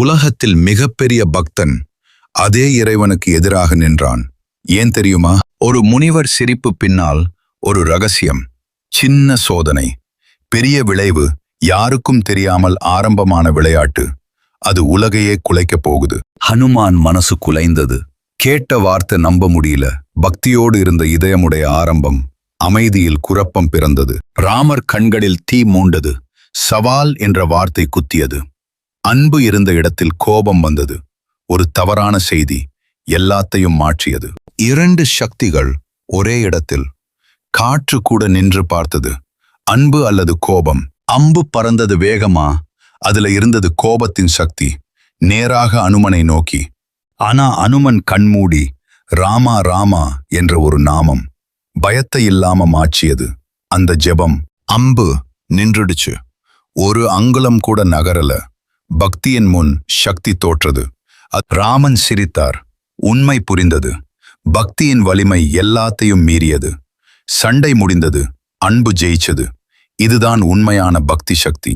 உலகத்தில் மிகப்பெரிய பக்தன் அதே இறைவனுக்கு எதிராக நின்றான். ஏன் தெரியுமா? ஒரு முனிவர் சிரிப்பு பின்னால் ஒரு ரகசியம். சின்ன சோதனை, பெரிய விளைவு. யாருக்கும் தெரியாமல் ஆரம்பமான விளையாட்டு அது உலகையே குலைக்கப் போகுது. ஹனுமான் மனசு குலைந்தது. கேட்ட வார்த்தை நம்ப முடியல. பக்தியோடு இருந்த இதயமுடைய ஆரம்பம் அமைதியில் குழப்பம் பிறந்தது. ராமர் கண்களில் தீ மூண்டது. சவால் என்ற வார்த்தை குத்தியது. அன்பு இருந்த இடத்தில் கோபம் வந்தது. ஒரு தவறான செய்தி எல்லாத்தையும் மாற்றியது. இரண்டு சக்திகள் ஒரே இடத்தில். காற்று கூட நின்று பார்த்தது. அன்பு அல்லது கோபம்? அம்பு பறந்தது வேகமா. அதுல இருந்தது கோபத்தின் சக்தி, நேராக அனுமனை நோக்கி. ஆனா அனுமன் கண்மூடி ராமா ராமா என்ற ஒரு நாமம் பயத்தை இல்லாம மாற்றியது. அந்த ஜெபம். அம்பு நின்றுடுச்சு. ஒரு அங்குலம் கூட நகரல. பக்தியின் முன் சக்தி தோற்றது. ராமன் சிரித்தார். உண்மை புரிந்தது. பக்தியின் வலிமை எல்லாத்தையும் மீறியது. சண்டை முடிந்தது. அன்பு ஜெயிச்சது. இதுதான் உண்மையான பக்தி சக்தி.